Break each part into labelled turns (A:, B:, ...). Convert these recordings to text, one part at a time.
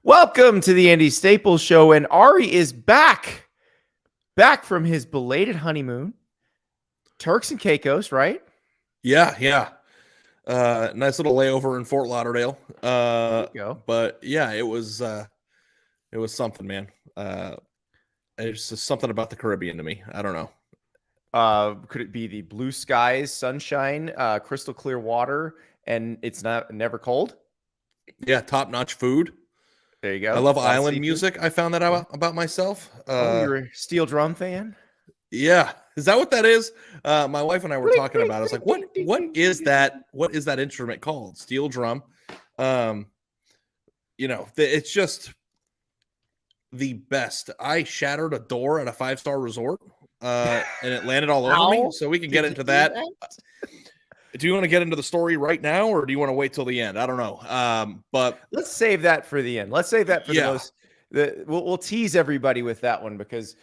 A: Welcome to the Andy Staples Show, and Ari is back from his belated honeymoon. Turks and Caicos, right?
B: Yeah. Nice little layover in Fort Lauderdale.
A: There you go.
B: But yeah, it was something, man. It's just something about the Caribbean to me. I don't know.
A: Could it be the blue skies, sunshine, crystal clear water, and it's never cold?
B: Yeah, top-notch food.
A: There you go.
B: I love island music. I found that out about myself.
A: You're a steel drum fan?
B: Yeah. Is that what that is? My wife and I were talking about it. I was like, what is that? What is that instrument called? Steel drum. It's just the best. I shattered a door at a 5-star resort, and it landed all over me. So we can get into that. Do you want to get into the story right now, or do you want to wait till the end? I don't know. But
A: let's save that for the end. Let's save that for the most. We'll tease everybody with that one because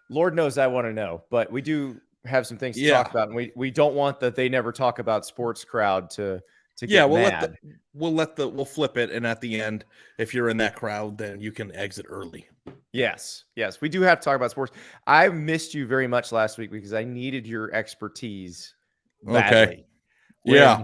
A: Lord knows I want to know. But we do have some things to talk about, and we don't want that they never talk about sports crowd to get mad.
B: We'll flip it, and at the end, if you're in that crowd, then you can exit early.
A: Yes, we do have to talk about sports. I missed you very much last week because I needed your expertise badly.
B: Okay. Yeah.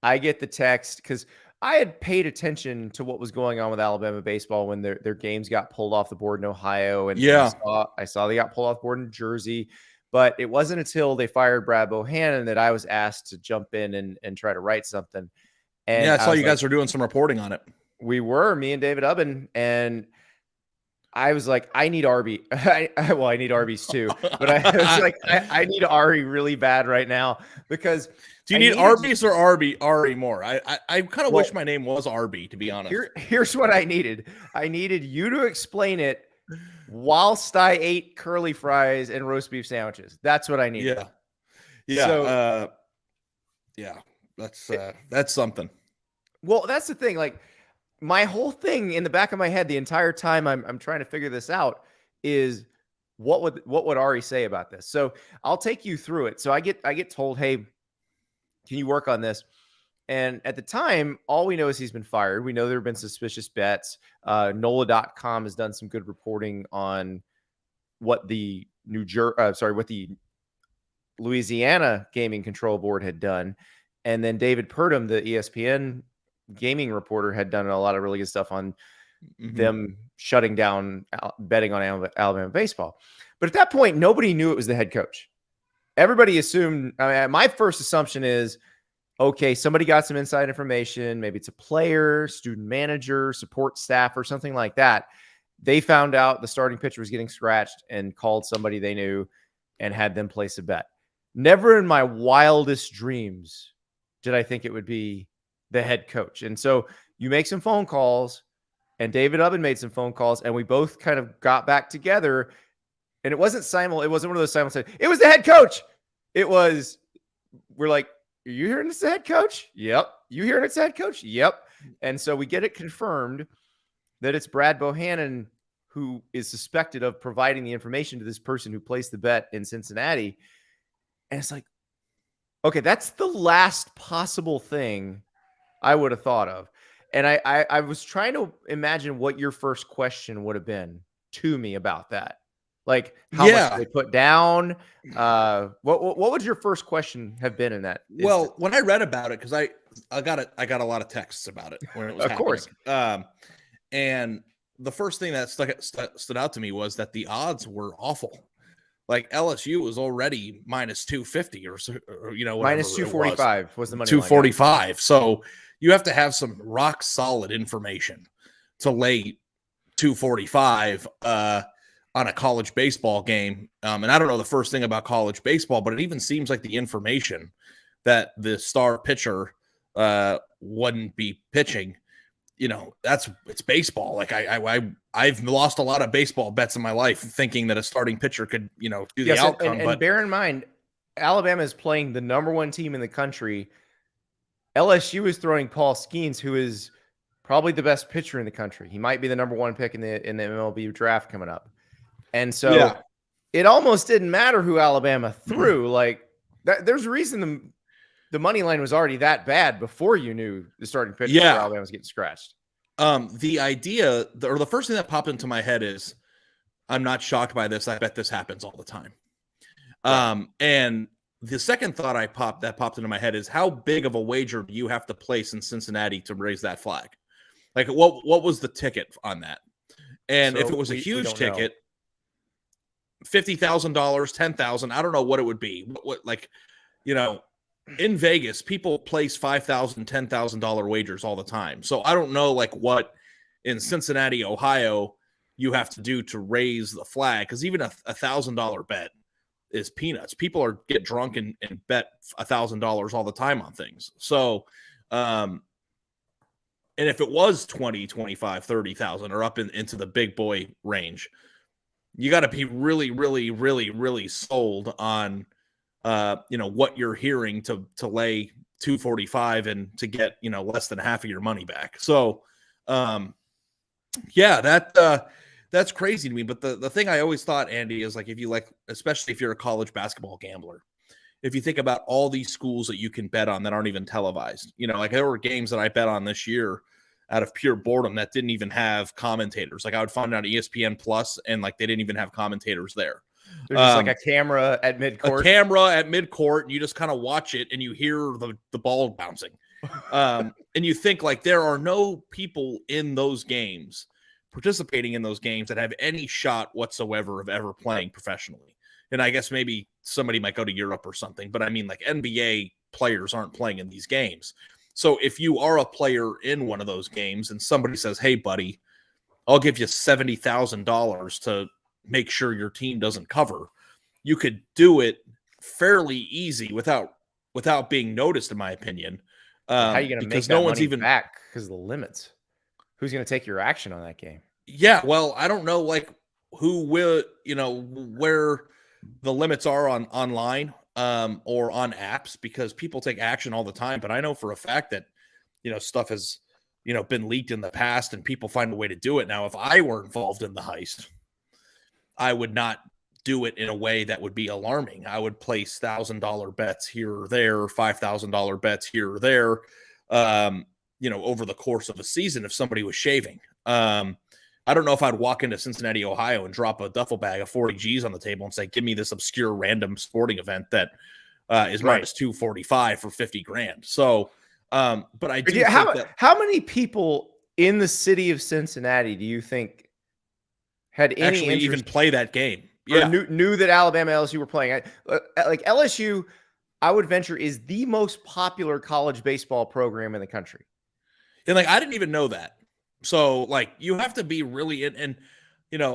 A: I get the text because I had paid attention to what was going on with Alabama baseball when their games got pulled off the board in Ohio. And I saw they got pulled off the board in Jersey. But it wasn't until they fired Brad Bohannon that I was asked to jump in and try to write something. And
B: I saw you guys were doing some reporting on it.
A: We were, me and David Ubben. And I was like, I need Arby. I need Arby's too. But I was like, I need Ari really bad right now because –
B: do you need Arby's or Ari more? I kind of wish my name was Arby, to be honest.
A: Here's what I needed. I needed you to explain it whilst I ate curly fries and roast beef sandwiches. That's what I needed.
B: Yeah. That's something.
A: Well, that's the thing. Like my whole thing in the back of my head the entire time I'm trying to figure this out is what would Ari say about this? So I'll take you through it. So I get told, hey, can you work on this? And at the time, all we know is he's been fired. We know there have been suspicious bets. NOLA.com has done some good reporting on what the what the Louisiana Gaming Control Board had done. And then David Purdom, the ESPN gaming reporter, had done a lot of really good stuff on them shutting down betting on Alabama baseball. But at that point, nobody knew it was the head coach. Everybody assumed, my first assumption is, okay, somebody got some inside information. Maybe it's a player, student manager, support staff, or something like that. They found out the starting pitcher was getting scratched and called somebody they knew and had them place a bet. Never in my wildest dreams did I think it would be the head coach. And so you make some phone calls, and David Ubben made some phone calls, and we both kind of got back together. And it wasn't it wasn't one of those simultaneous. It was the head coach. We're like, are you hearing it's the head coach? Yep. You hearing it's the head coach? Yep. And so we get it confirmed that it's Brad Bohannon who is suspected of providing the information to this person who placed the bet in Cincinnati. And it's like, okay, that's the last possible thing I would have thought of. And I was trying to imagine what your first question would have been to me about that. Like how much they put down. What would your first question have been in that?
B: Well, when I read about it, because I got a lot of texts about it when it was happening.
A: Course.
B: And the first thing that stood out to me was that the odds were awful. Like LSU was already minus 250 or
A: minus 245 was the money
B: 245. Line. So you have to have some rock solid information to lay 245 on a college baseball game. And I don't know the first thing about college baseball, but it even seems like the information that the star pitcher wouldn't be pitching, it's baseball. Like I've lost a lot of baseball bets in my life thinking that a starting pitcher could, do the outcome.
A: And bear in mind, Alabama is playing the number one team in the country. LSU is throwing Paul Skeens, who is probably the best pitcher in the country. He might be the number one pick in the MLB draft coming up. And so it almost didn't matter who Alabama threw. Like there's a reason the money line was already that bad before you knew the starting pitcher for Alabama was getting scratched.
B: The idea, or the first thing that popped into my head is, I'm not shocked by this. I bet this happens all the time.
A: Right.
B: And the second thought that popped into my head is, how big of a wager do you have to place in Cincinnati to raise that flag? Like, what was the ticket on that? And if
A: So
B: it was a
A: we
B: huge
A: don't know.
B: ticket, $50,000, $10,000, I don't know what it would be. What like, in Vegas, people place $5,000, $10,000 wagers all the time. So I don't know like what in Cincinnati, Ohio, you have to do to raise the flag, because even a $1,000 bet is peanuts. People get drunk and bet $1,000 all the time on things. So, and if it was 20, 25, 30,000 or up into the big boy range, you got to be really, really, really, really sold on, what you're hearing to lay 245 and to get, less than half of your money back. So, yeah, that's crazy to me. But the thing I always thought, Andy, is like, especially if you're a college basketball gambler, if you think about all these schools that you can bet on that aren't even televised, like there were games that I bet on this year out of pure boredom that didn't even have commentators. Like I would find out ESPN Plus, and like they didn't even have commentators there.
A: There's just like a camera at midcourt.
B: And you just kind of watch it and you hear the ball bouncing. And you think like there are no people in those games, participating in those games, that have any shot whatsoever of ever playing professionally. And I guess maybe somebody might go to Europe or something, but I mean, like NBA players aren't playing in these games. So if you are a player in one of those games and somebody says, "Hey, buddy, I'll give you $70,000 to make sure your team doesn't cover," you could do it fairly easy without being noticed, in my opinion.
A: How are you going to make that no one's even back because of the limits? Who's going to take your action on that game?
B: Yeah, well, I don't know, like who will, where the limits are online or on apps, because people take action all the time. But I know for a fact that, stuff has, been leaked in the past and people find a way to do it. Now, if I were involved in the heist, I would not do it in a way that would be alarming. I would place $1,000 bets here or there, $5,000 bets here or there, over the course of a season if somebody was shaving. I don't know if I'd walk into Cincinnati, Ohio and drop a duffel bag of 40 G's on the table and say, "Give me this obscure random sporting event that is minus 245 for 50 grand. So, but I do think
A: how many people in the city of Cincinnati do you think had any
B: actually
A: interest
B: even play that game?
A: Yeah, knew that Alabama, LSU were playing? Like LSU, I would venture, is the most popular college baseball program in the country.
B: And like I didn't even know that. So like you have to be really in, and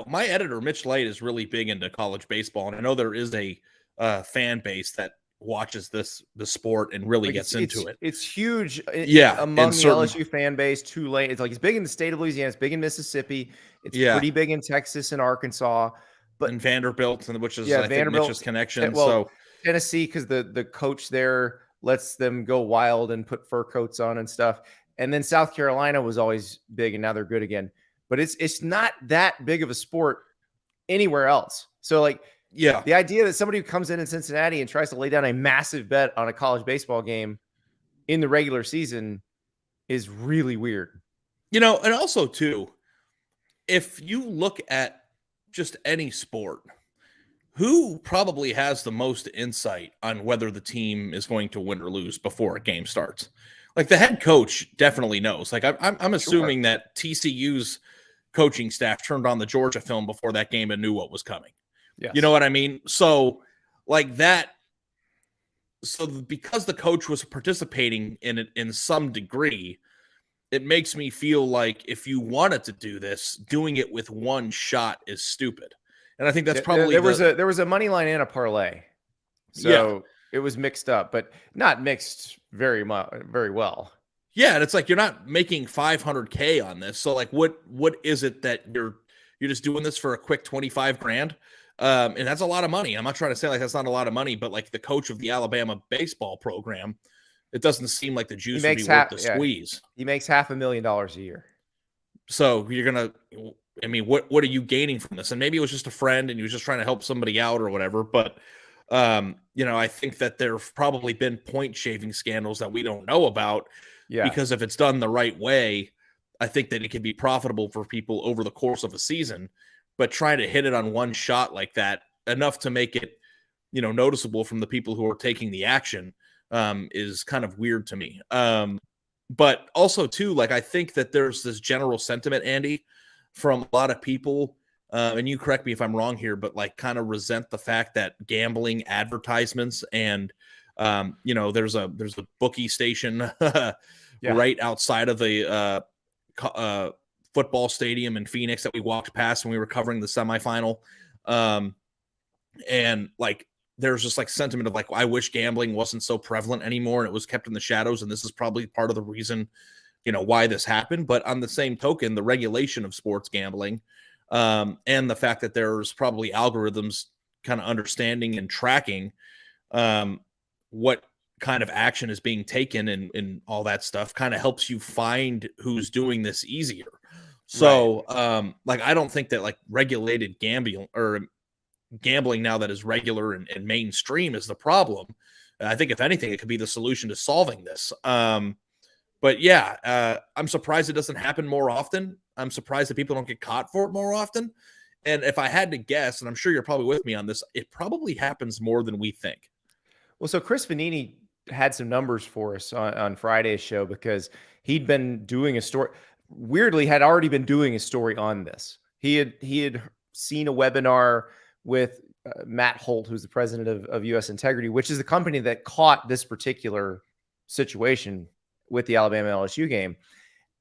B: my editor Mitch Lade is really big into college baseball, and I know there is a fan base that watches the sport and really gets into it.
A: It's huge,
B: the
A: among LSU fan base. Tulane, it's like it's big in the state of Louisiana, it's big in Mississippi, it's pretty big in Texas and Arkansas, but
B: and Vanderbilt, which is I think Mitch's connection.
A: Well,
B: so
A: Tennessee, because the coach there lets them go wild and put fur coats on and stuff. And then South Carolina was always big, and now they're good again. But it's not that big of a sport anywhere else. So like, the idea that somebody who comes in Cincinnati and tries to lay down a massive bet on a college baseball game in the regular season is really weird.
B: And also too, if you look at just any sport, who probably has the most insight on whether the team is going to win or lose before a game starts? Like the head coach definitely knows. Like I'm assuming that TCU's coaching staff turned on the Georgia film before that game and knew what was coming. Yes. You know what I mean? So like that. So because the coach was participating in it in some degree, it makes me feel like if you wanted to do this, doing it with one shot is stupid. And I think that's probably
A: there was a money line and a parlay. So it was mixed up, but not mixed very well.
B: Yeah, and it's like you're not making $500K on this. So like what is it that you're just doing this for a quick 25 grand? And that's a lot of money. I'm not trying to say like that's not a lot of money, but like the coach of the Alabama baseball program, it doesn't seem like the juice would be worth the squeeze.
A: He makes $500,000 a year.
B: So you're gonna, I mean, what are you gaining from this? And maybe it was just a friend and he was just trying to help somebody out or whatever. But I think that there've probably been point shaving scandals that we don't know about. Yeah. Because if it's done the right way, I think that it can be profitable for people over the course of a season, but trying to hit it on one shot like that, enough to make it, noticeable from the people who are taking the action, is kind of weird to me. But also too, like, I think that there's this general sentiment, Andy, from a lot of people, and you correct me if I'm wrong here, but like kind of resent the fact that gambling advertisements and, there's a bookie station right outside of the football stadium in Phoenix that we walked past when we were covering the semifinal. And like, there's just like sentiment of like, I wish gambling wasn't so prevalent anymore and it was kept in the shadows. And this is probably part of the reason, why this happened. But on the same token, the regulation of sports gambling, and the fact that there's probably algorithms kind of understanding and tracking, what kind of action is being taken and all that stuff kind of helps you find who's doing this easier. So, like, I don't think that like regulated gambling now that is regular and mainstream is the problem. I think if anything, it could be the solution to solving this. But yeah, I'm surprised it doesn't happen more often. I'm surprised that people don't get caught for it more often. And if I had to guess, and I'm sure you're probably with me on this, it probably happens more than we think.
A: Well, so Chris Vanini had some numbers for us on Friday's show because he'd been doing a story. Weirdly, had already been doing a story on this. He had seen a webinar with Matt Holt, who's the president of U.S. Integrity, which is the company that caught this particular situation with the Alabama LSU game.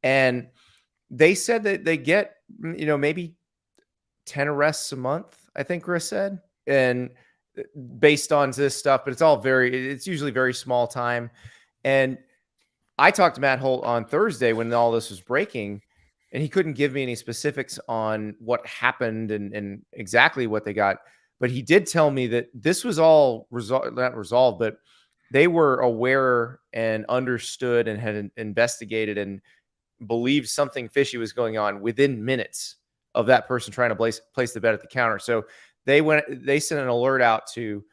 A: And they said that they get, maybe 10 arrests a month, I think Chris said. And based on this stuff, but it's usually very small time. And I talked to Matt Holt on Thursday when all this was breaking, and he couldn't give me any specifics on what happened and exactly what they got. But he did tell me that this was all not resolved, but they were aware and understood and had investigated and believed something fishy was going on within minutes of that person trying to place the bet at the counter. So they sent an alert out to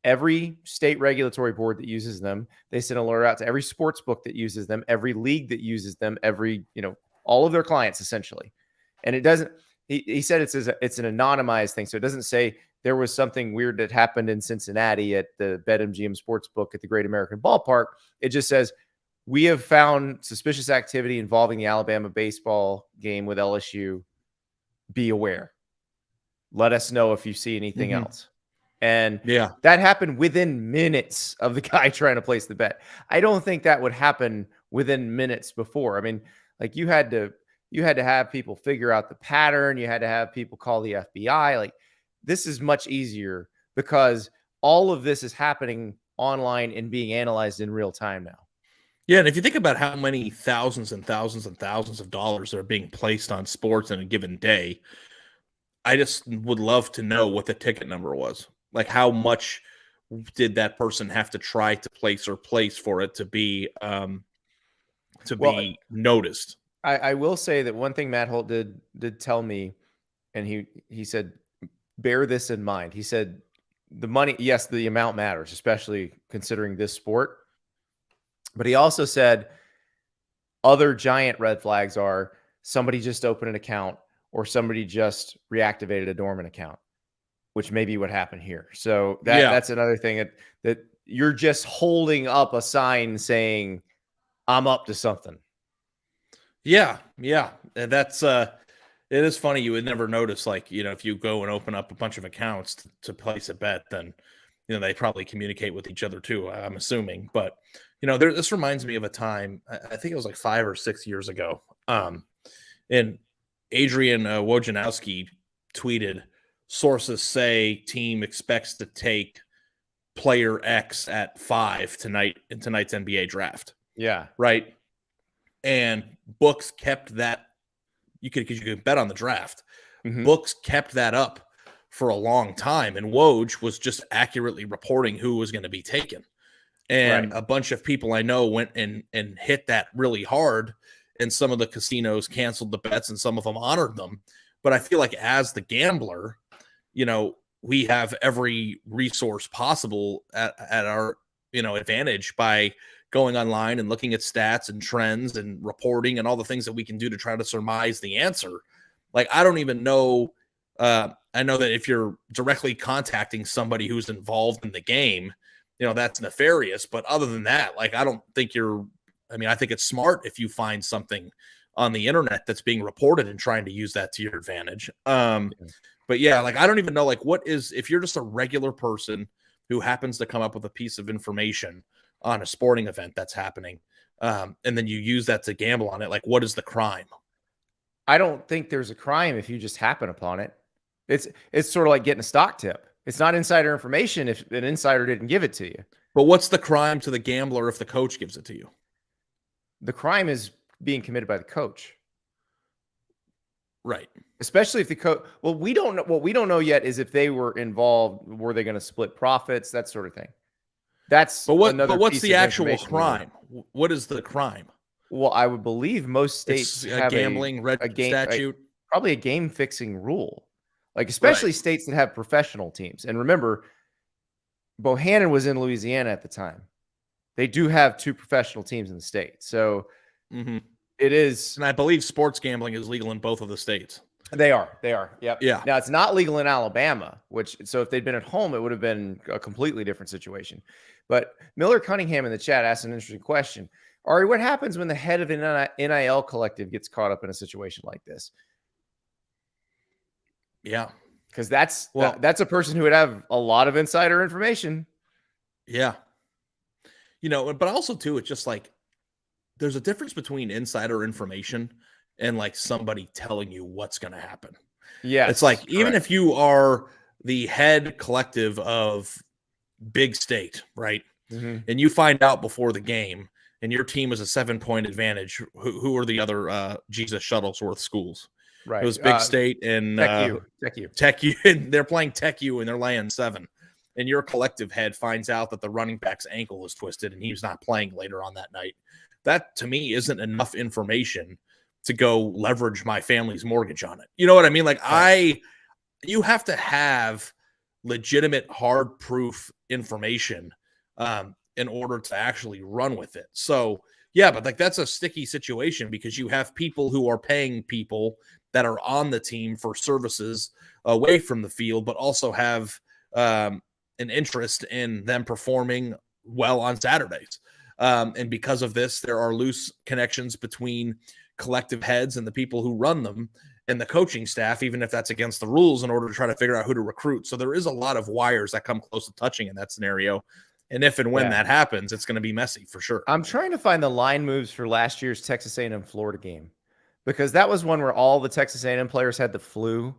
A: every state regulatory board that uses them. They sent an alert out to every sports book that uses them, every league that uses them, all of their clients essentially. And it doesn't, he said it's an anonymized thing. So it doesn't say there was something weird that happened in Cincinnati at the BetMGM sports book at the Great American Ballpark. It just says, we have found suspicious activity involving the Alabama baseball game with LSU. Be aware. Let us know if you see anything else. And that happened within minutes of the guy trying to place the bet. I don't think that would happen within minutes before. I mean, like you had to have people figure out the pattern. You had to have people call the FBI. Like, this is much easier because all of this is happening online and being analyzed in real time now.
B: Yeah, and if you think about how many thousands and thousands and thousands of dollars are being placed on sports in a given day, I just would love to know what the ticket number was. Like, how much did that person have to try to place for it to be be noticed?
A: I will say that one thing Matt Holt did tell me, and he said, bear this in mind. He said, the money, yes, the amount matters, especially considering this sport. But he also said other giant red flags are somebody just opened an account or somebody just reactivated a dormant account, which may be what happened here. So that's another thing that you're just holding up a sign saying, I'm up to something.
B: Yeah. And that's it is funny. You would never notice, like, if you go and open up a bunch of accounts to place a bet, then they probably communicate with each other too, I'm assuming. But this reminds me of a time, I think it was like 5 or 6 years ago. And Adrian Wojnarowski tweeted, sources say team expects to take player X at 5 tonight in tonight's NBA draft.
A: Yeah.
B: Right. And books kept that. Because you could bet on the draft. Books kept that up for a long time. And Woj was just accurately reporting who was going to be taken. And a bunch of people I know went and hit that really hard. And some of the casinos canceled the bets and some of them honored them. But I feel like as the gambler, we have every resource possible at our, advantage by going online and looking at stats and trends and reporting and all the things that we can do to try to surmise the answer. Like, I don't even know. I know that if you're directly contacting somebody who's involved in the game, that's nefarious. But other than that, like, I don't think I think it's smart if you find something on the internet that's being reported and trying to use that to your advantage. But yeah, like, I don't even know, like, if you're just a regular person who happens to come up with a piece of information on a sporting event that's happening, and then you use that to gamble on it, like, what is the crime?
A: I don't think there's a crime if you just happen upon it. It's sort of like getting a stock tip. It's not insider information if an insider didn't give it to you.
B: But what's the crime to the gambler if the coach gives it to you?
A: The crime is being committed by the coach.
B: Right.
A: Especially if the coach, well, we don't know. What we don't know yet is if they were involved, were they going to split profits, that sort of thing. But
B: what's the actual crime? What is the crime?
A: Well, I would believe most states have
B: gambling statute,
A: probably a game fixing rule, like especially states that have professional teams. And remember, Bohannon was in Louisiana at the time. They do have 2 professional teams in the state, so it is.
B: And I believe sports gambling is legal in both of the states.
A: They are. Yep.
B: Yeah.
A: Now it's not legal in Alabama, so if they'd been at home, it would have been a completely different situation. But Miller Cunningham in the chat asked an interesting question. Ari, what happens when the head of an NIL collective gets caught up in a situation like this?
B: Yeah.
A: Because that's a person who would have a lot of insider information.
B: Yeah. But also too, it's just like, there's a difference between insider information and like somebody telling you what's going to happen.
A: Yeah.
B: It's like, even if you are the head collective of big state, right? And you find out before the game and your team is a 7-point advantage. Who are the other Jesus Shuttlesworth schools?
A: Right.
B: It was Big State and Tech U, and they're playing Tech U and they're laying 7. And your collective head finds out that the running back's ankle is twisted and he's not playing later on that night. That to me isn't enough information to go leverage my family's mortgage on it. You know what I mean? Like, you have to have legitimate hard proof information in order to actually run with it. So yeah, but like, that's a sticky situation because you have people who are paying people that are on the team for services away from the field, but also have an interest in them performing well on Saturdays. And because of this, there are loose connections between collective heads and the people who run them and the coaching staff, even if that's against the rules, in order to try to figure out who to recruit. So there is a lot of wires that come close to touching in that scenario. And if and when that happens, it's going to be messy for sure.
A: I'm trying to find the line moves for last year's Texas A&M Florida game, because that was one where all the Texas A&M players had the flu.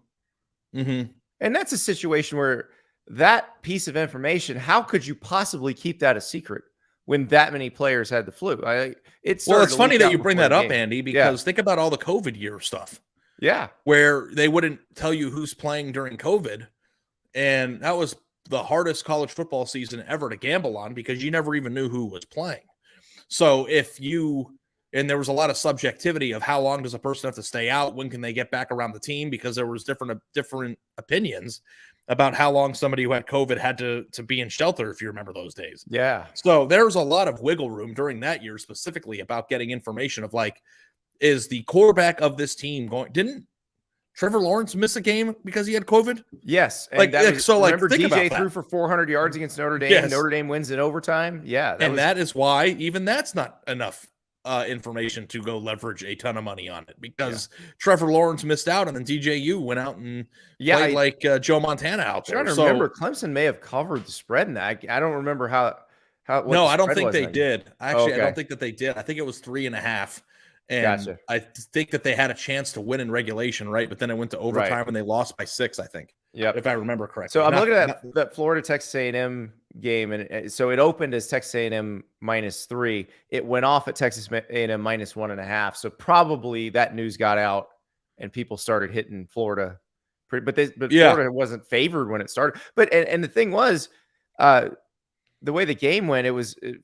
A: And that's a situation where that piece of information, how could you possibly keep that a secret when that many players had the flu? It's
B: funny that you bring that up, Andy, because think about all the COVID year stuff.
A: Yeah.
B: Where they wouldn't tell you who's playing during COVID. And that was the hardest college football season ever to gamble on because you never even knew who was playing. So and there was a lot of subjectivity of how long does a person have to stay out? When can they get back around the team? Because there was different opinions about how long somebody who had COVID had to be in shelter, if you remember those days.
A: Yeah.
B: So there's a lot of wiggle room during that year specifically about getting information of like, is the quarterback of this team didn't Trevor Lawrence miss a game because he had COVID?
A: Yes.
B: And
A: remember DJ threw for 400 yards against Notre Dame. Yes. Notre Dame wins in overtime. Yeah.
B: That is why even that's not enough information to go leverage a ton of money on it, because Trevor Lawrence missed out and then DJU went out and played like Joe Montana out there.
A: I'm trying to remember. Clemson may have covered the spread in that. I don't remember how.
B: No, I don't think they did. Actually, I don't think that they did. I think it was 3.5. And I think that they had a chance to win in regulation, right? But then it went to overtime and they lost by 6, I think.
A: Yeah,
B: if I remember correctly.
A: So I'm looking at that Florida Texas A&M game, and so it opened as Texas A&M -3. It went off at Texas A&M -1.5. So probably that news got out, and people started hitting Florida. But Florida wasn't favored when it started. But and the thing was, the way the game went,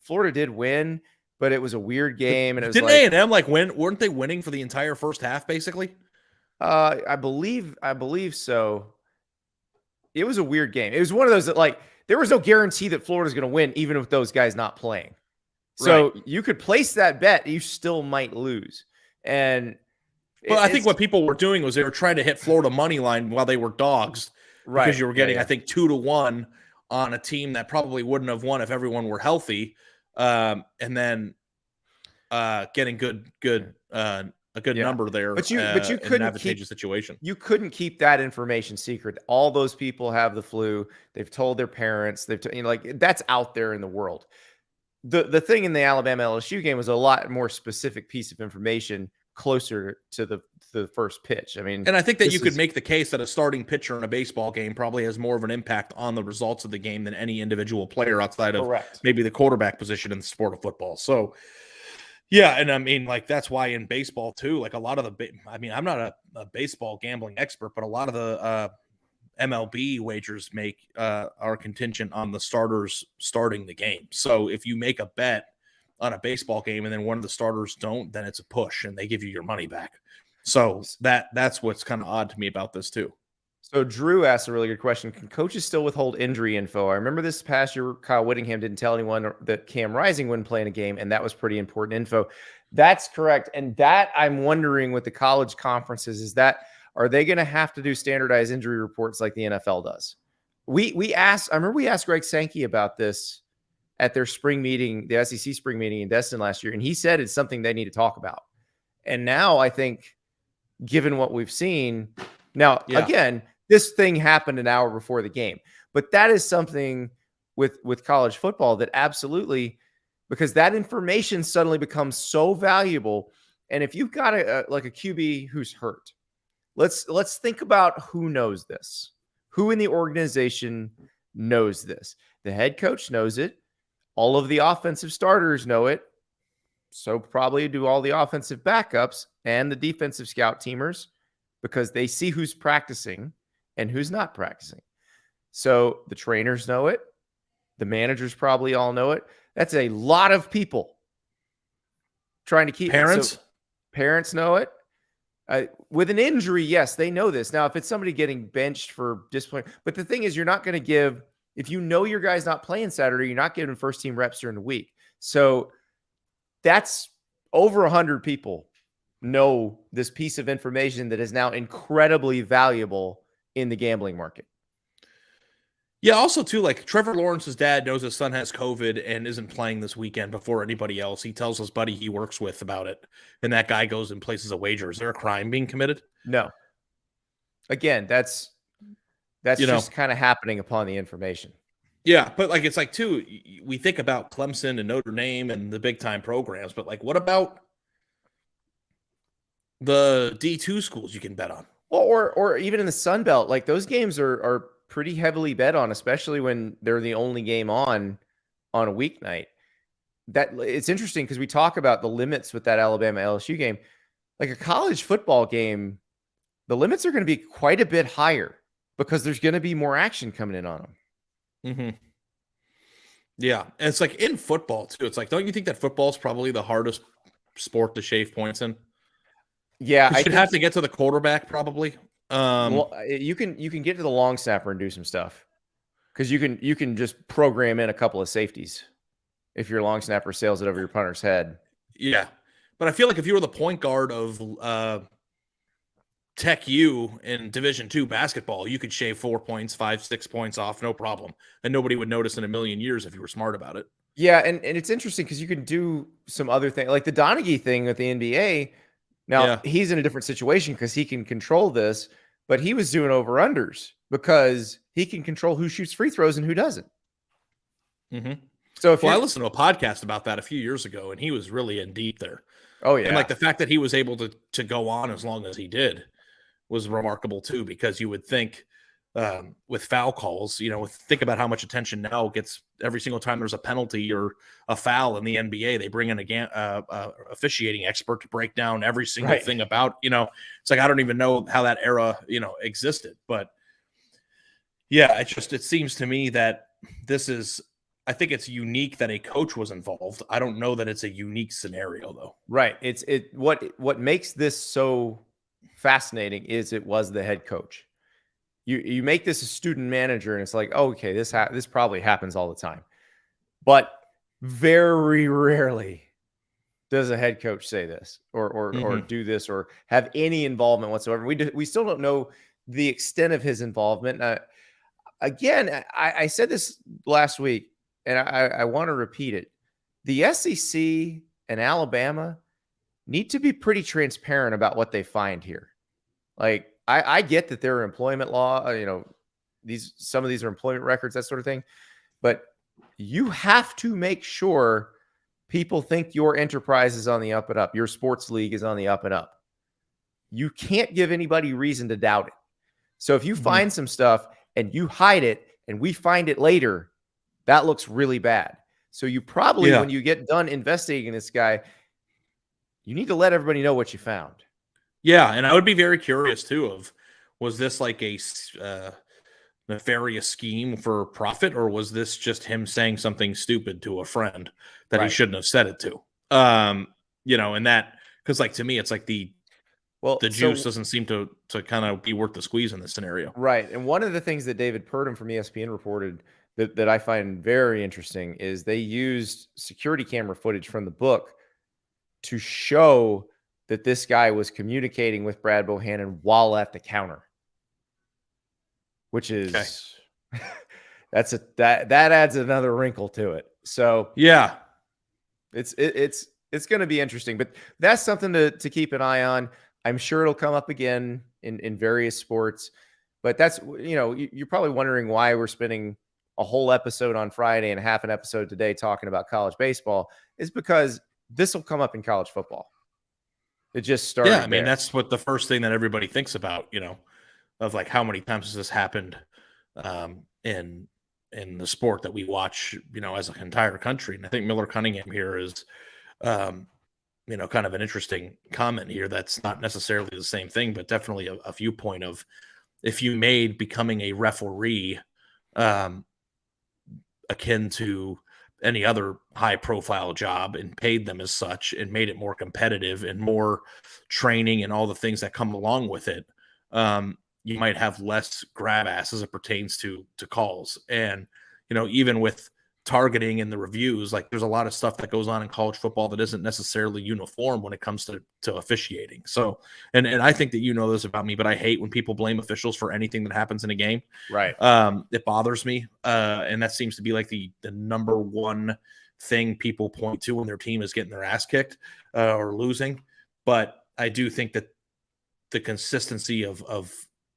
A: Florida did win. But it was a weird game, and it was
B: didn't A&M win? Weren't they winning for the entire first half, basically?
A: I believe so. It was a weird game. It was one of those that there was no guarantee that Florida's going to win, even with those guys not playing. So you could place that bet, you still might lose. And
B: but I think what people were doing was they were trying to hit Florida money line while they were dogs, because you were getting, I think, 2-1 on a team that probably wouldn't have won if everyone were healthy, and then getting a good number there.
A: But you couldn't in an
B: advantageous situation.
A: You couldn't keep that information secret. All those people have the flu. They've told their parents. Like that's out there in the world. The thing in the Alabama LSU game was a lot more specific piece of information closer to the first pitch. I mean,
B: and I think that you could make the case that a starting pitcher in a baseball game probably has more of an impact on the results of the game than any individual player outside of maybe the quarterback position in the sport of football. So, yeah, and I mean, like, that's why in baseball too, like a lot of I'm not a baseball gambling expert, but a lot of the MLB wagers are contingent on the starters starting the game. So if you make a bet on a baseball game and then one of the starters don't, then it's a push and they give you your money back. So that's what's kind of odd to me about this too.
A: So Drew asked a really good question. Can coaches still withhold injury info? I remember this past year, Kyle Whittingham didn't tell anyone that Cam Rising wouldn't play in a game, and that was pretty important info. That's correct. And that I'm wondering with the college conferences are they going to have to do standardized injury reports like the NFL does? I remember we asked Greg Sankey about this at their spring meeting, the SEC spring meeting in Destin last year, and he said it's something they need to talk about. And now I think, given what we've seen, again, this thing happened an hour before the game, but that is something with college football that absolutely, because that information suddenly becomes so valuable. And if you've got a QB who's hurt, let's think about who knows this, who in the organization knows this. The head coach knows it. All of the offensive starters know it. So probably do all the offensive backups and the defensive scout teamers, because they see who's practicing and who's not practicing. So the trainers know it. The managers probably all know it. That's a lot of people trying to keep
B: parents.
A: So parents know it. With an injury, yes, they know this. Now, if it's somebody getting benched for discipline, but the thing is, you're not going to give, if you know your guy's not playing Saturday, you're not giving first team reps during the week. So that's over 100 people know this piece of information that is now incredibly valuable in the gambling market.
B: Yeah, also too, like Trevor Lawrence's dad knows his son has COVID and isn't playing this weekend before anybody else. He tells his buddy he works with about it, and that guy goes and places a wager. Is there a crime being committed?
A: No. Again, that's just kind of happening upon the information.
B: Yeah, but like it's like too, we think about Clemson and Notre Dame and the big time programs, but like what about the D2 schools you can bet on?
A: Or even in the Sun Belt, like those games are pretty heavily bet on, especially when they're the only game on a weeknight. That it's interesting because we talk about the limits with that Alabama LSU game. Like a college football game, the limits are going to be quite a bit higher because there's going to be more action coming in on them.
B: Mm-hmm. Yeah, and it's like in football too. It's like, don't you think that football is probably the hardest sport to shave points in?
A: Yeah,
B: I should have to get to the quarterback probably.
A: Well, you can get to the long snapper and do some stuff because you can just program in a couple of safeties if your long snapper sails it over your punter's head.
B: Yeah, but I feel like if you were the point guard of Tech U in Division II basketball, you could shave 4 points, 5, 6 points off, no problem, and nobody would notice in a million years if you were smart about it.
A: Yeah, and it's interesting because you can do some other things like the Donaghy thing with the NBA. Now, he's in a different situation because he can control this, but he was doing over-unders because he can control who shoots free throws and who doesn't.
B: Mm-hmm.
A: So
B: I listened to a podcast about that a few years ago, and he was really in deep there.
A: Oh, yeah.
B: And like the fact that he was able to go on as long as he did was remarkable too, because you would think with foul calls, think about how much attention now gets every single time there's a penalty or a foul in the NBA. They bring in a officiating expert to break down every single thing about, it's like, I don't even know how that era, existed. But yeah, it seems to me that I think it's unique that a coach was involved. I don't know that it's a unique scenario though.
A: Right. What makes this so fascinating is it was the head coach. You make this a student manager and it's like, oh, okay, this probably happens all the time. But Very rarely does a head coach say this or
B: Mhm.
A: do this or have any involvement whatsoever. We still don't know the extent of his involvement. Again, I said this last week, and I want to repeat it. The SEC and Alabama need to be pretty transparent about what they find here. Like, I get that there are employment law, some of these are employment records, that sort of thing, but you have to make sure people think your enterprise is on the up and up. Your sports league is on the up and up. You can't give anybody reason to doubt it. So if you
B: Mhm.
A: find some stuff and you hide it and we find it later, that looks really bad. So you probably,
B: Yeah.
A: when you get done investigating this guy, you need to let everybody know what you found.
B: Yeah, and I would be very curious too was this like a nefarious scheme for profit, or was this just him saying something stupid to a friend that he
A: Right.
B: shouldn't have said it to? And that, because like to me, it's like the
A: Well,
B: juice
A: so
B: doesn't seem to kind of be worth the squeeze in this scenario.
A: right. And one of the things that David Purdom from ESPN reported that I find very interesting is they used security camera footage from the book to show that this guy was communicating with Brad Bohannon while at the counter, which
B: Okay.
A: is that adds another wrinkle to it. So
B: Yeah.
A: it's going to be interesting, but that's something to keep an eye on. I'm sure it'll come up again in various sports, but that's, you're probably wondering why we're spending a whole episode on Friday and half an episode today talking about college baseball. Is because this will come up in college football. It just
B: Yeah. I
A: started
B: mean,
A: there.
B: that's what the first thing that everybody thinks about, of like how many times has this happened in the sport that we watch, as an entire country. And I think Miller Cunningham here is um, kind of an interesting comment here. That's not necessarily the same thing, but definitely a viewpoint of if you made becoming a referee um, akin to any other high profile job and paid them as such and made it more competitive and more training and all the things that come along with it, you might have less grab ass as it pertains to calls. And even with targeting and the reviews, like there's a lot of stuff that goes on in college football that isn't necessarily uniform when it comes to officiating. So and I think that this about me, but I hate when people blame officials for anything that happens in a game.
A: Right.
B: It bothers me, and that seems to be like the number one thing people point to when their team is getting their ass kicked or losing. But I do think that the consistency of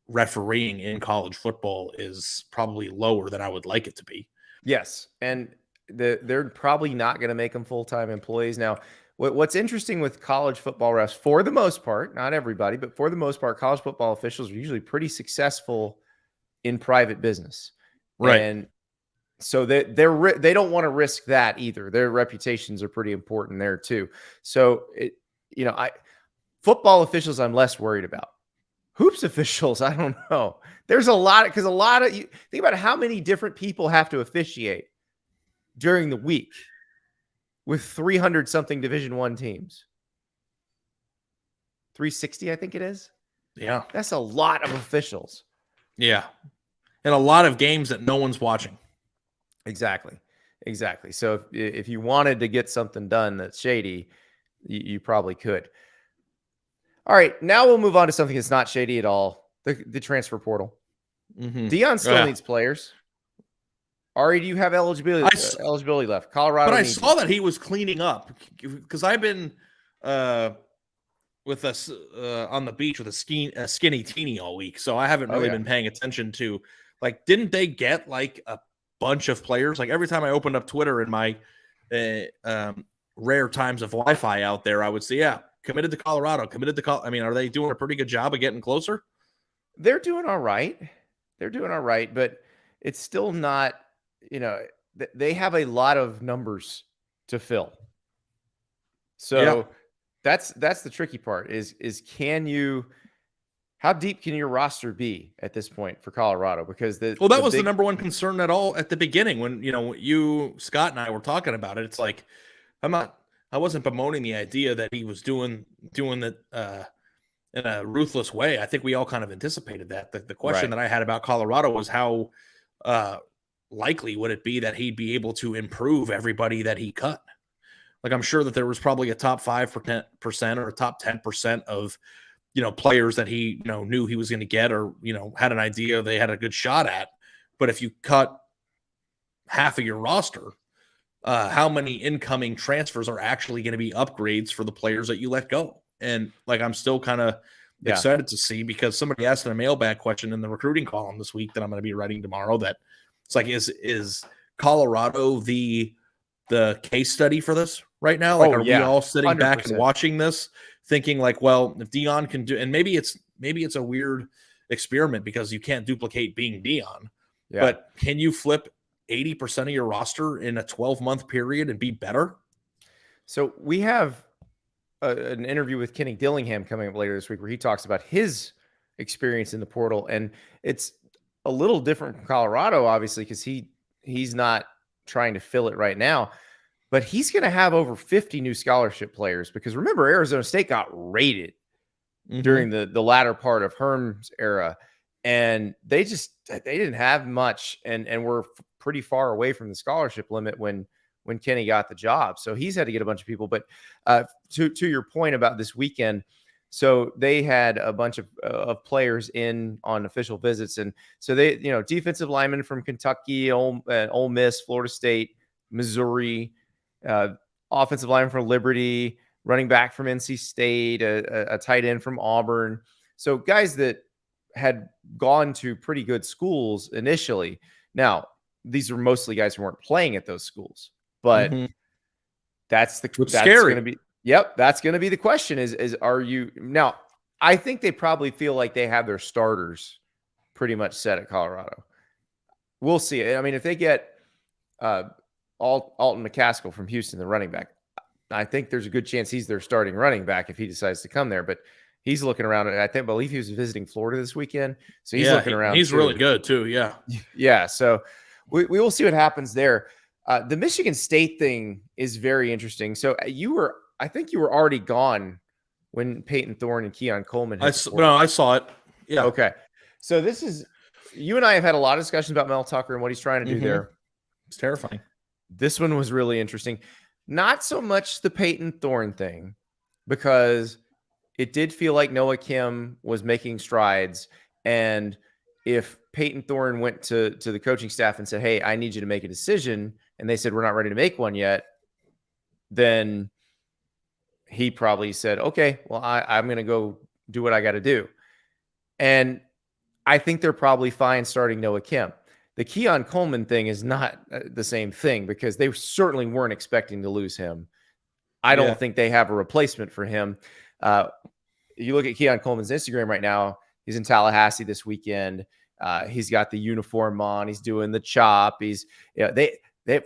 B: refereeing in college football is probably lower than I would like it to be.
A: Yes, and they're probably not going to make them full-time employees. Now, what's interesting with college football refs, for the most part, not everybody, but for the most part, college football officials are usually pretty successful in private business,
B: Right.
A: and so they don't want to risk that either. Their reputations are pretty important there too. So football officials I'm less worried about. Hoops officials, I don't know. There's a lot of you think about how many different people have to officiate during the week with 300 something Division I teams. 360, I think it is.
B: Yeah.
A: That's a lot of officials.
B: Yeah. And a lot of games that no one's watching.
A: Exactly. So if you wanted to get something done that's shady, you probably could. All right, now we'll move on to something that's not shady at all. The transfer portal.
B: Mm-hmm.
A: Deion still needs players. Ari, do you have eligibility left? Colorado.
B: But I saw that he was cleaning up because I've been with us on the beach with a skinny teeny all week, so I haven't really been paying attention to, like, didn't they get like a bunch of players? Like every time I opened up Twitter in my rare times of Wi-Fi out there, I would see, committed to Colorado, I mean, are they doing a pretty good job of getting closer?
A: They're doing all right. But it's still not, they have a lot of numbers to fill. So that's the tricky part is how deep can your roster be at this point for Colorado? Because that was
B: the number one concern at the beginning when, you, Scott, and I were talking about it. It's like, I wasn't bemoaning the idea that he was doing it in a ruthless way. I think we all kind of anticipated that. The question that I had about Colorado was how likely would it be that he'd be able to improve everybody that he cut? Like, I'm sure that there was probably a top 5% or a top 10% of, players that he, knew he was going to get, or, had an idea they had a good shot at. But if you cut half of your roster, how many incoming transfers are actually going to be upgrades for the players that you let go? And like, I'm still kind of excited to see, because somebody asked in a mailbag question in the recruiting column this week that I'm going to be writing tomorrow, that it's like, is Colorado the case study for this right now? Like, are we all sitting 100%. Back and watching this thinking like, well, if Deion can do, and maybe it's a weird experiment because you can't duplicate being Deion, but can you flip 80% of your roster in a 12-month period and be better?
A: So we have an interview with Kenny Dillingham coming up later this week where he talks about his experience in the portal, and it's a little different from Colorado, obviously, because he's not trying to fill it right now, but he's going to have over 50 new scholarship players, because remember, Arizona State got raided during the latter part of Herm's era, and they didn't have much, and were pretty far away from the scholarship limit when Kenny got the job. So he's had to get a bunch of people. But to your point about this weekend, so they had a bunch of players in on official visits. And so they, defensive linemen from Kentucky, Ole Miss, Florida State, Missouri, offensive lineman from Liberty, running back from NC State, a tight end from Auburn. So guys that had gone to pretty good schools initially. Now, these are mostly guys who weren't playing at those schools, but that's going to be, that's going to be the question is, are you now? I think they probably feel like they have their starters pretty much set at Colorado. We'll see. I mean, if they get Alton McCaskill from Houston, the running back, I think there's a good chance he's their starting running back if he decides to come there. But he's looking around, and I believe he was visiting Florida this weekend, so he's looking around.
B: He's really good too. Yeah.
A: So we will see what happens there. The Michigan State thing is very interesting. So I think you were already gone when Payton Thorne and Keon Coleman.
B: I saw it. Yeah.
A: Okay. So you and I have had a lot of discussions about Mel Tucker and what he's trying to do there.
B: It's terrifying.
A: This one was really interesting. Not so much the Payton Thorne thing, because it did feel like Noah Kim was making strides. And if Payton Thorne went to the coaching staff and said, hey, I need you to make a decision, and they said, we're not ready to make one yet, then he probably said, okay, well, I'm going to go do what I got to do. And I think they're probably fine starting Noah Kim. The Keon Coleman thing is not the same thing, because they certainly weren't expecting to lose him. I don't think they have a replacement for him. You look at Keon Coleman's Instagram right now, he's in Tallahassee this weekend. He's got the uniform on. He's doing the chop. They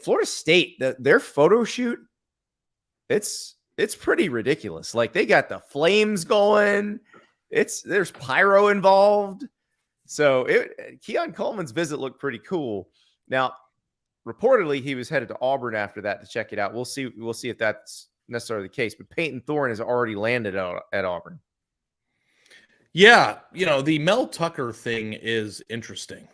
A: Florida State, their photo shoot, it's pretty ridiculous. Like, they got the flames going. There's pyro involved. So Keon Coleman's visit looked pretty cool. Now, reportedly, he was headed to Auburn after that to check it out. We'll see if that's necessarily the case. But Payton Thorne has already landed at Auburn.
B: Yeah, the Mel Tucker thing is interesting.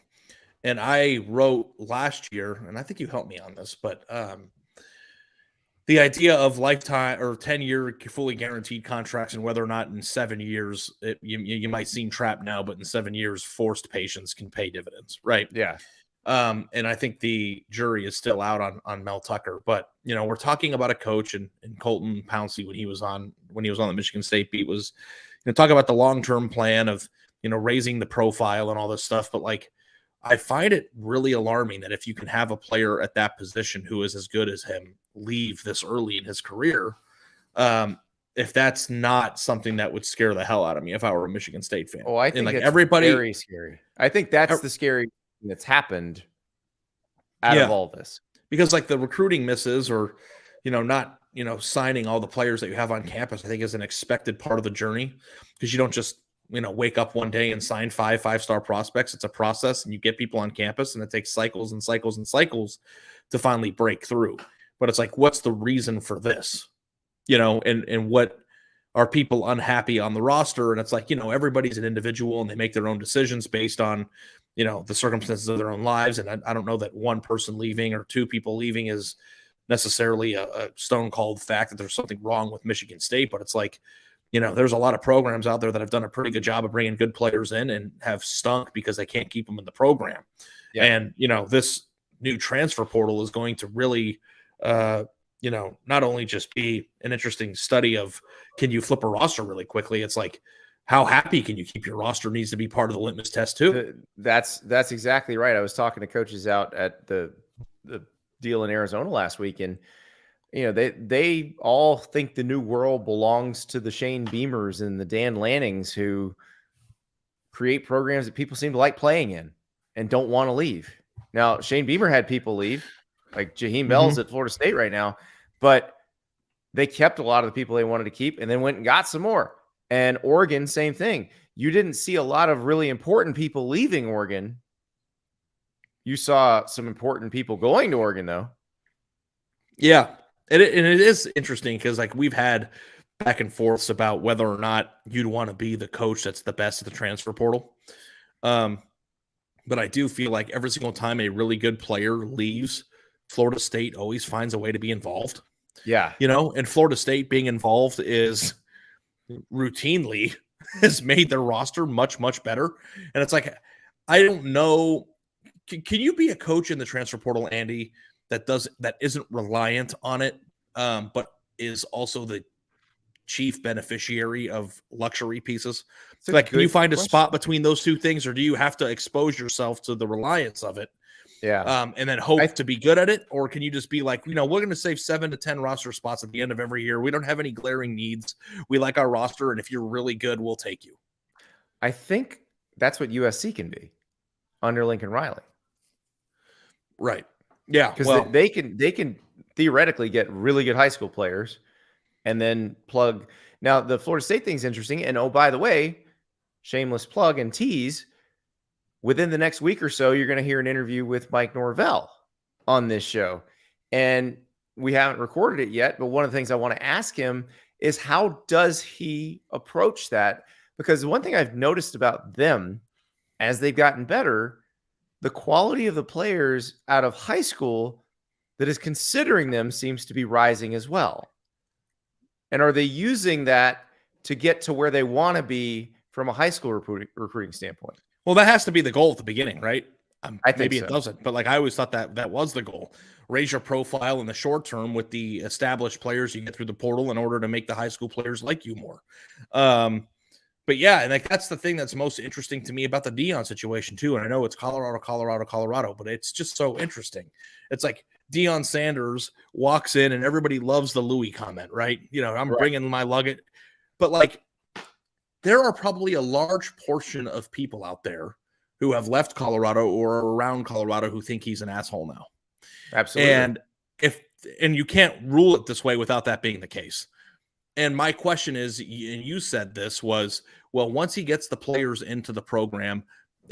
B: And I wrote last year, and I think you helped me on this, but the idea of lifetime or 10-year fully guaranteed contracts, and whether or not in 7 years, you might seem trapped now, but in 7 years, forced patience can pay dividends, right?
A: Yeah.
B: And I think the jury is still out on Mel Tucker. But, we're talking about a coach, and Colton Pouncey, when he was on the Michigan State beat, was talk about the long-term plan of, raising the profile and all this stuff. But like, I find it really alarming that if you can have a player at that position who is as good as him leave this early in his career, if that's not something that would scare the hell out of me if I were a Michigan State fan.
A: Oh, I think it's very scary. I think that's the scary thing that's happened out of all this.
B: Because like the recruiting misses, or, not, signing all the players that you have on campus, I think is an expected part of the journey, because you don't just, wake up one day and sign five-star prospects. It's a process, and you get people on campus, and it takes cycles and cycles and cycles to finally break through. But it's like, what's the reason for this? And what are people unhappy on the roster? And it's like, everybody's an individual, and they make their own decisions based on, the circumstances of their own lives. And I don't know that one person leaving or two people leaving is necessarily a stone cold fact that there's something wrong with Michigan State, but it's like, there's a lot of programs out there that have done a pretty good job of bringing good players in and have stunk because they can't keep them in the program. Yeah. And, this new transfer portal is going to really, not only just be an interesting study of can you flip a roster really quickly, it's like, how happy can you keep your roster needs to be part of the litmus test too.
A: That's exactly right. I was talking to coaches out at the deal in Arizona last week, and they all think the new world belongs to the Shane Beamers and the Dan Lannings, who create programs that people seem to like playing in and don't want to leave. Now, Shane Beamer had people leave, like Jaheim Bell's at Florida State right now, but they kept a lot of the people they wanted to keep and then went and got some more. And Oregon, same thing. You didn't see a lot of really important people leaving Oregon. You saw some important people going to Oregon, though.
B: Yeah. And it is interesting because, like, we've had back and forths about whether or not you'd want to be the coach that's the best at the transfer portal. But I do feel like every single time a really good player leaves, Florida State always finds a way to be involved.
A: Yeah.
B: And Florida State being involved is routinely has made their roster much, much better. And it's like, I don't know. Can you be a coach in the transfer portal, Andy, that isn't reliant on it, but is also the chief beneficiary of luxury pieces? Like, can you find a spot between those two things, or do you have to expose yourself to the reliance of it?
A: Yeah.
B: And then hope to be good at it? Or can you just be like, we're going to save 7 to 10 roster spots at the end of every year. We don't have any glaring needs. We like our roster. And if you're really good, we'll take you.
A: I think that's what USC can be under Lincoln Riley.
B: Right. Yeah.
A: Because they can theoretically get really good high school players and then plug. Now, the Florida State thing's interesting. And oh, by the way, shameless plug and tease, within the next week or so, you're going to hear an interview with Mike Norvell on this show. And we haven't recorded it yet, but one of the things I want to ask him is, how does he approach that? Because one thing I've noticed about them as they've gotten better, the quality of the players out of high school that is considering them seems to be rising as well. And are they using that to get to where they want to be from a high school recruiting standpoint?
B: Well, that has to be the goal at the beginning, right?
A: I think
B: maybe
A: so.
B: It doesn't, but like I always thought that was the goal. Raise your profile in the short term with the established players you get through the portal in order to make the high school players like you more. But yeah, and like that's the thing that's most interesting to me about the Deion situation too. And I know it's Colorado, but it's just so interesting. It's like Deion Sanders walks in and everybody loves the Louis comment, right? I'm bringing my luggage, but like, there are probably a large portion of people out there who have left Colorado or around Colorado who think he's an asshole now.
A: Absolutely.
B: And you can't rule it this way without that being the case. And my question is, and you said this was, well, once he gets the players into the program,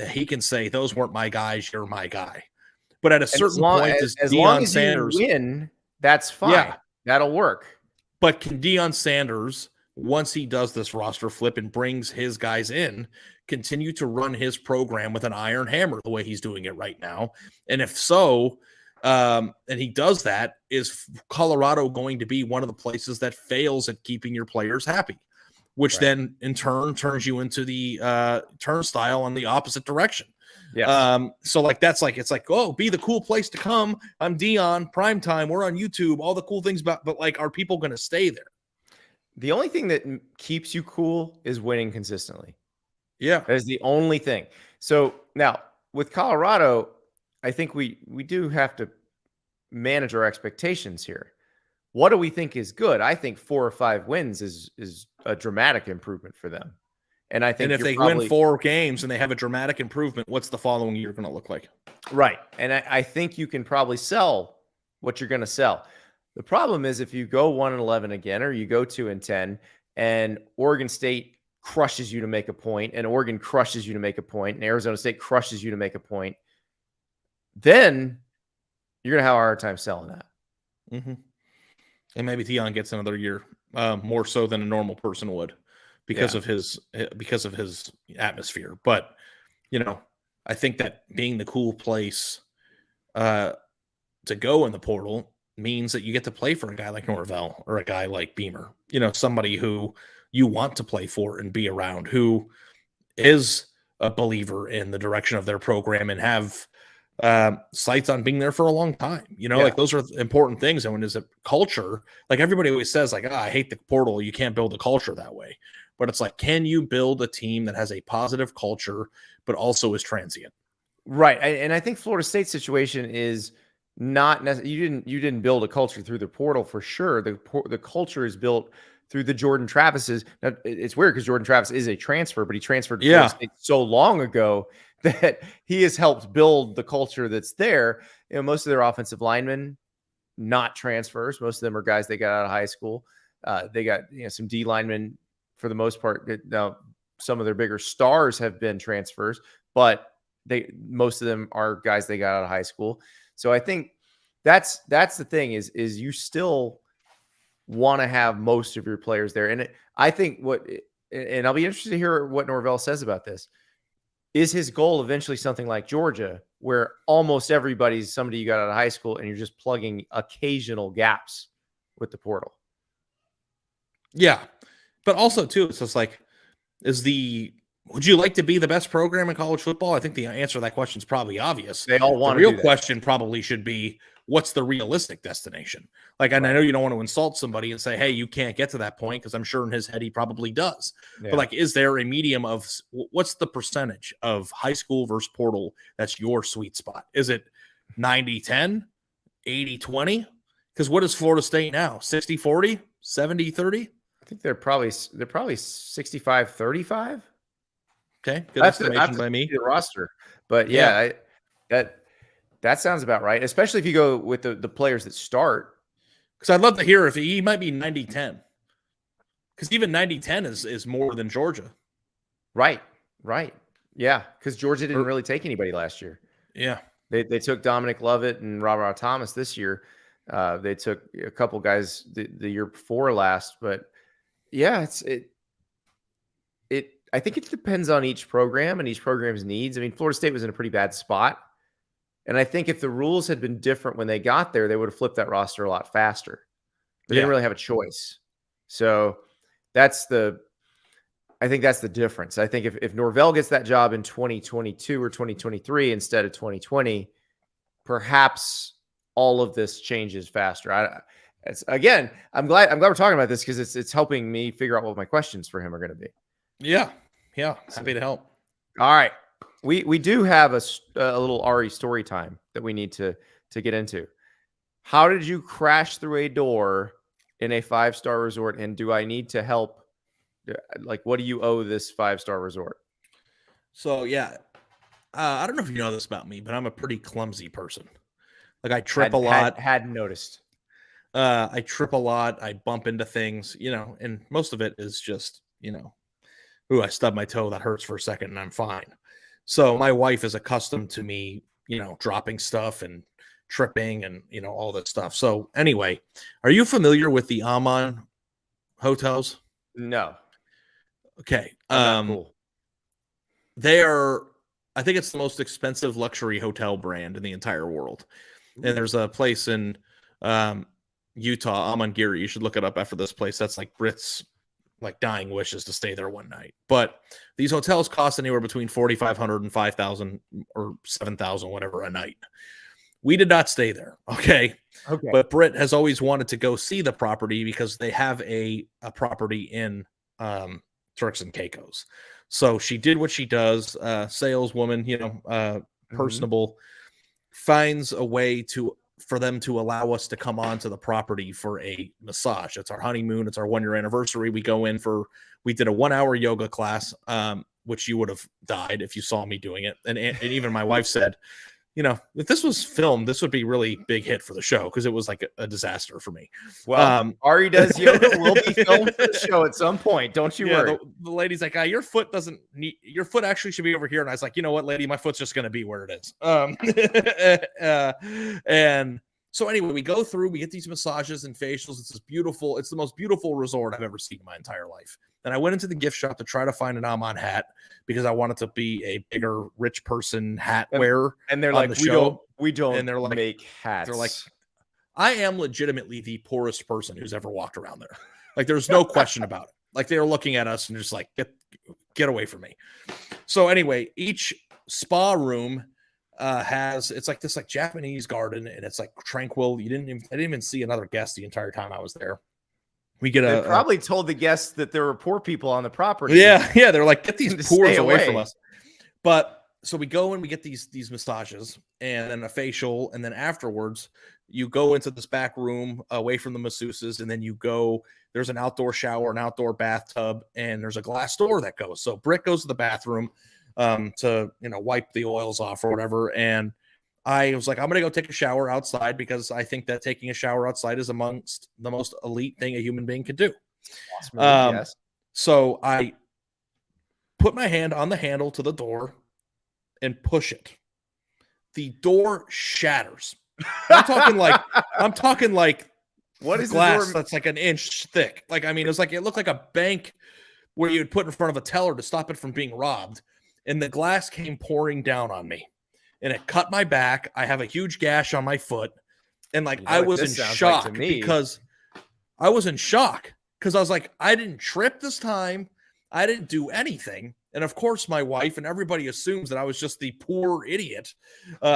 B: he can say, those weren't my guys, you're my guy. But at a certain point,
A: as long as Sanders win, that's fine. Yeah, that'll work.
B: But can Deion Sanders, once he does this roster flip and brings his guys in, continue to run his program with an iron hammer the way he's doing it right now? And if so, and he does that, is Colorado going to be one of the places that fails at keeping your players happy, which then in turn turns you into the turnstile on the opposite direction? Yeah. So like, it's like, oh, be the cool place to come. I'm Deion, primetime, we're on YouTube, all the cool things but like, are people going to stay there?
A: The only thing that keeps you cool is winning consistently.
B: Yeah.
A: That is the only thing. So now with Colorado, I think we do have to manage our expectations here. What do we think is good? I think 4 or 5 wins is a dramatic improvement for them. And I think
B: if they win 4 games and they have a dramatic improvement, what's the following year going to look like?
A: Right. And I think you can probably sell what you're going to sell. The problem is if you go 1-11 again, or you go 2-10, and Oregon State crushes you to make a point, and Oregon crushes you to make a point, and Arizona State crushes you to make a point, then you're going to have a hard time selling that.
B: Mm-hmm. And maybe Deion gets another year, more so than a normal person would, because of his atmosphere. But I think that being the cool place to go in the portal means that you get to play for a guy like Norvell or a guy like Beamer, somebody who you want to play for and be around, who is a believer in the direction of their program and have sights on being there for a long time. Like those are important things. And when there's a culture, like everybody always says, like, I hate the portal. You can't build a culture that way. But it's like, can you build a team that has a positive culture, but also is transient?
A: Right. And I think Florida State's situation is not necessarily, you didn't build a culture through the portal for sure. The culture is built through the Jordan Travises. Now, it's weird because Jordan Travis is a transfer, but he transferred to Florida State so long ago that he has helped build the culture that's there. Most of their offensive linemen, not transfers. Most of them are guys they got out of high school. They got some D linemen for the most part. Now, some of their bigger stars have been transfers, but most of them are guys they got out of high school. So I think that's the thing is you still want to have most of your players there. And I think and I'll be interested to hear what Norvell says about this. Is his goal eventually something like Georgia, where almost everybody's somebody you got out of high school and you're just plugging occasional gaps with the portal?
B: Yeah. But also too, it's just like, would you like to be the best program in college football? I think the answer to that question is probably obvious.
A: They all want
B: the real question probably should be, what's the realistic destination? Like, and I know you don't want to insult somebody and say, hey, you can't get to that point, because I'm sure in his head he probably does. Yeah. But like, is there a medium of what's the percentage of high school versus portal that's your sweet spot? Is it 90-10, 80-20? Because what is Florida State now? 60-40, 70-30?
A: I think they're probably 65-35.
B: Okay, good estimation by me.
A: The roster, but that sounds about right. Especially if you go with the players that start.
B: Because I'd love to hear if he might be 90-10. Because even 90-10 is more than Georgia.
A: Right. Yeah, because Georgia didn't really take anybody last year.
B: Yeah,
A: they took Dominic Lovett and Robert Thomas this year. They took a couple guys the year before last, but yeah, I think it depends on each program and each program's needs. I mean, Florida State was in a pretty bad spot. And I think if the rules had been different when they got there, they would have flipped that roster a lot faster. They didn't really have a choice. So I think that's the difference. I think if Norvell gets that job in 2022 or 2023 instead of 2020, perhaps all of this changes faster. I'm glad we're talking about this, because it's helping me figure out what my questions for him are going to be.
B: Yeah. Happy to help.
A: All right. We do have a little Ari story time that we need to get into. How did you crash through a door in a 5-star resort, and do I need to help? Like, what do you owe this 5-star resort?
B: So, I don't know if you know this about me, but I'm a pretty clumsy person. Like, I trip a lot.
A: Hadn't noticed.
B: I trip a lot. I bump into things, and most of it is just, I stubbed my toe. That hurts for a second and I'm fine. So my wife is accustomed to me, dropping stuff and tripping and, all that stuff. So anyway, are you familiar with the Aman hotels?
A: No.
B: Okay.
A: Cool.
B: They are, I think it's the most expensive luxury hotel brand in the entire world. Ooh. And there's a place in Utah, Amangiri. You should look it up after this place. That's like Brits' like dying wishes to stay there one night. But these hotels cost anywhere between $4,500 and $5,000 or $7,000, whatever, a night. We did not stay there. Okay. But Britt has always wanted to go see the property because they have a property in Turks and Caicos. So she did what she does, saleswoman, personable, finds a way for them to allow us to come onto the property for a massage. It's our honeymoon. It's our 1-year anniversary. We did a 1-hour yoga class, which you would have died if you saw me doing it. And even my wife said, if this was filmed, this would be really big hit for the show, because it was like a disaster for me.
A: Well, Ari does yoga will be filmed for the show at some point. Don't you worry.
B: The lady's like, your foot actually should be over here. And I was like, you know what, lady, my foot's just going to be where it is. And so anyway, we go through, we get these massages and facials. It's the most beautiful resort I've ever seen in my entire life. And I went into the gift shop to try to find an Amon hat because I wanted to be a bigger rich person hat wearer.
A: And they're
B: on
A: like,
B: the
A: we don't
B: and they're like,
A: make hats.
B: They're like, I am legitimately the poorest person who's ever walked around there. Like, there's no question about it. Like, they were looking at us and just like, get away from me. So anyway, each spa room it's like this like Japanese garden, and it's like tranquil. I didn't even see another guest the entire time I was there. We get
A: they probably told the guests that there were poor people on the property.
B: Yeah. They're like, get these poors away from us. But so we go and we get these massages and then a facial, and then afterwards you go into this back room away from the masseuses, and then there's an outdoor shower, an outdoor bathtub, and there's a glass door that goes. So Britt goes to the bathroom to wipe the oils off or whatever, and I was like, I'm gonna go take a shower outside because I think that taking a shower outside is amongst the most elite thing a human being could do. Awesome. Yes. So I put my hand on the handle to the door and push it. The door shatters. I'm talking like
A: what is
B: glass that's like an inch thick. Like, I mean, it looked like a bank where you'd put in front of a teller to stop it from being robbed. And the glass came pouring down on me, and it cut my back. I have a huge gash on my foot. And I was in shock because I was like, I didn't trip this time. I didn't do anything. And of course, my wife and everybody assumes that I was just the poor idiot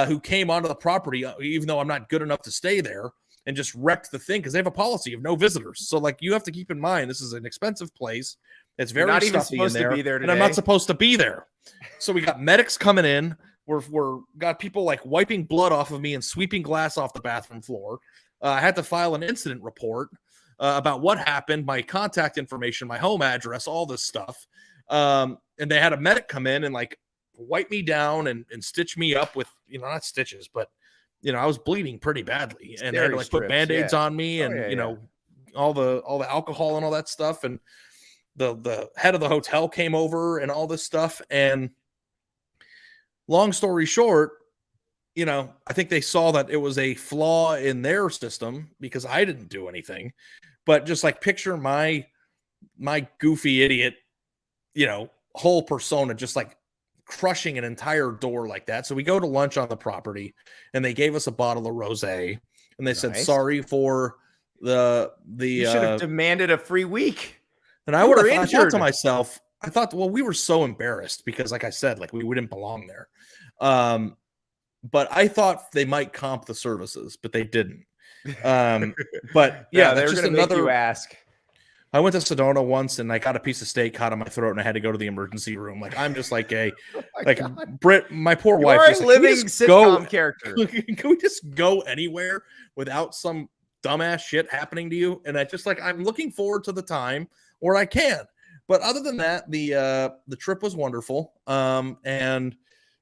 B: who came onto the property, even though I'm not good enough to stay there, and just wrecked the thing because they have a policy of no visitors. So you have to keep in mind, this is an expensive place. It's very
A: not even
B: stuffy
A: supposed
B: in there,
A: to be there today.
B: And I'm not supposed to be there. So we got medics coming in. We're got people wiping blood off of me and sweeping glass off the bathroom floor. I had to file an incident report about what happened, my contact information, my home address, all this stuff. And they had a medic come in and wipe me down and stitch me up with, not stitches, but I was bleeding pretty badly, and they had to put Band-Aids on me, and all the alcohol and all that stuff. And the head of the hotel came over and all this stuff. And long story short, I think they saw that it was a flaw in their system because I didn't do anything. But just picture my goofy idiot, whole persona just crushing an entire door like that. So we go to lunch on the property, and they gave us a bottle of rosé, and they said, sorry for the you
A: should have demanded a free week.
B: And I would have thought to myself, well, we were so embarrassed because like I said, we didn't belong there. But I thought they might comp the services, but they didn't. But yeah,
A: they're just another make you ask.
B: I went to Sedona once, and I got a piece of steak caught in my throat, and I had to go to the emergency room. I'm just Britt, my poor wife.
A: You're a living sitcom character.
B: Can we just go anywhere without some dumbass shit happening to you? And I'm looking forward to the time where I can. But other than that, the trip was wonderful. And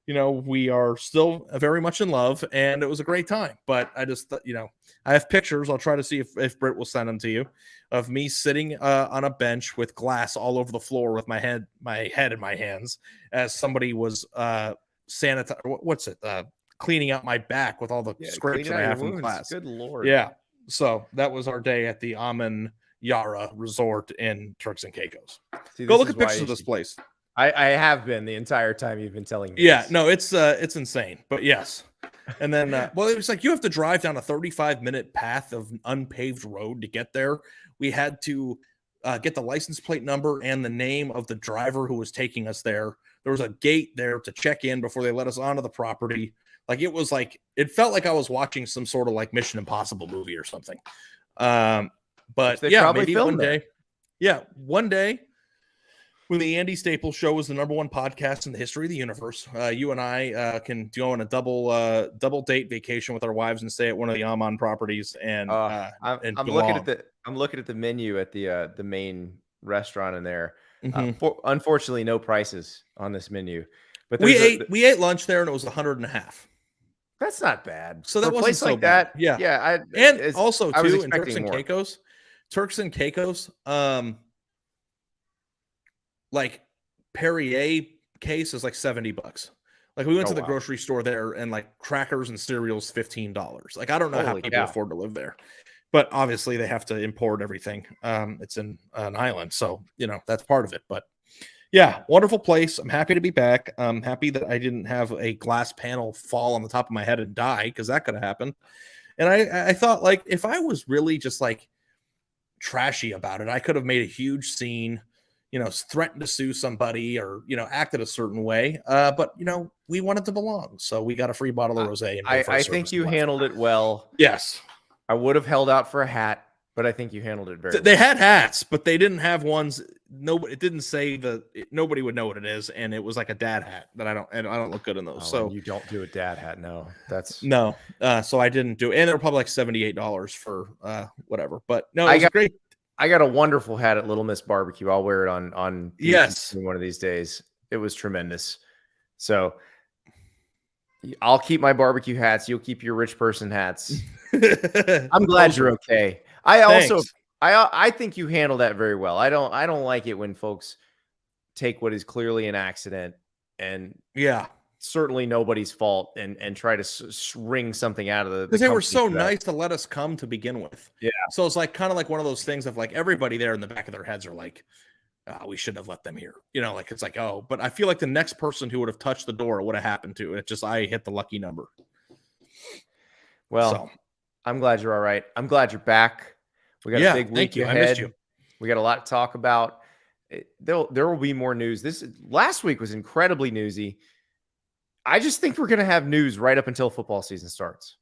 B: we are still very much in love, and it was a great time. But I just, I have pictures. I'll try to see if Britt will send them to you of me sitting on a bench with glass all over the floor with my head in my hands as somebody was cleaning out my back with all the scrapes that I have from glass.
A: Good Lord.
B: Yeah. So that was our day at the Amen Yara Resort in Turks and Caicos. Go look at pictures of this place.
A: I have been the entire time you've been telling me.
B: Yeah, no, it's insane. But yes. And then it was you have to drive down a 35-minute path of unpaved road to get there. We had to get the license plate number and the name of the driver who was taking us there. There was a gate there to check in before they let us onto the property. It felt like I was watching some sort of Mission Impossible movie or something. But yeah, maybe one day. Yeah, one day when the Andy Staples Show was the #1 podcast in the history of the universe, you and I can go on a double date vacation with our wives and stay at one of the Amman properties. And
A: I'm looking at the menu at the main restaurant in there.
B: Mm-hmm.
A: Unfortunately, no prices on this menu. But
B: we ate lunch there, and it was $150.
A: That's not bad.
B: So that wasn't so
A: bad.
B: Yeah.
A: And
B: also too in Turks and Caicos, Perrier case is $70. We went to the grocery store there, and crackers and cereals $15. I don't know how people afford to live there. but obviously they have to import everything. It's in an island, so that's part of it. But yeah, wonderful place. I'm happy to be back. I'm happy that I didn't have a glass panel fall on the top of my head and die, because that could have happened. And I thought, like, if I was really just like trashy about it, I could have made a huge scene, threatened to sue somebody, or acted a certain way. But we wanted to belong, so we got a free bottle of rosé.
A: I think you handled it well.
B: Yes,
A: I would have held out for a hat, but I think you handled it very well.
B: They had hats, but they didn't have ones. Nobody, it didn't say nobody would know what it is, and it was like a dad hat that I don't look good in those. So
A: you don't do a dad hat, no. That's
B: no. So I didn't do it, and they were probably like $78 for whatever. But no, it was great.
A: I got a wonderful hat at Little Miss Barbecue. I'll wear it on
B: yes
A: one of these days. It was tremendous. So I'll keep my barbecue hats. You'll keep your rich person hats. I'm glad you're okay. I think you handled that very well. I don't like it when folks take what is clearly an accident and certainly nobody's fault and try to wring something out of the
B: because they were so nice to let us come to begin with.
A: Yeah.
B: So it's like kind of like one of those things of like everybody there in the back of their heads are like, we shouldn't have let them here. Like it's like, oh, but I feel like the next person who would have touched the door would have happened to it. Just I hit the lucky number.
A: Well, I'm glad you're all right. I'm glad you're back. We got a big week ahead.
B: I missed you.
A: We got a lot to talk about. There will be more news. Last week was incredibly newsy. I just think we're going to have news right up until football season starts.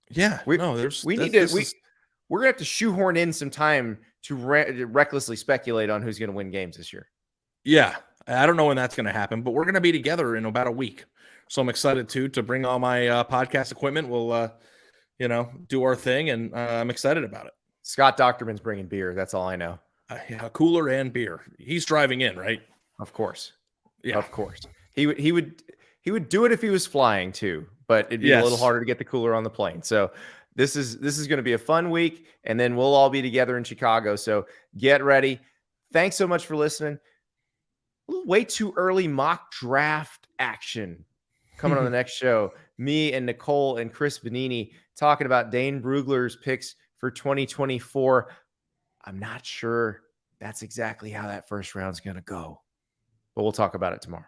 B: Yeah.
A: We're going to have to shoehorn in some time to recklessly speculate on who's going to win games this year.
B: Yeah. I don't know when that's going to happen, but we're going to be together in about a week. So I'm excited to bring all my podcast equipment. We'll, do our thing, and I'm excited about it.
A: Scott Docterman's bringing beer. That's all I know.
B: A cooler and beer. He's driving in, right?
A: Of course.
B: Yeah.
A: Of course. He would do it if he was flying too, but it'd be a little harder to get the cooler on the plane. So this is going to be a fun week, and then we'll all be together in Chicago. So get ready. Thanks so much for listening. Way too early mock draft action coming on the next show. Me and Nicole and Chris Vanini talking about Dane Brugler's picks for 2024. I'm not sure that's exactly how that first round's going to go, but we'll talk about it tomorrow.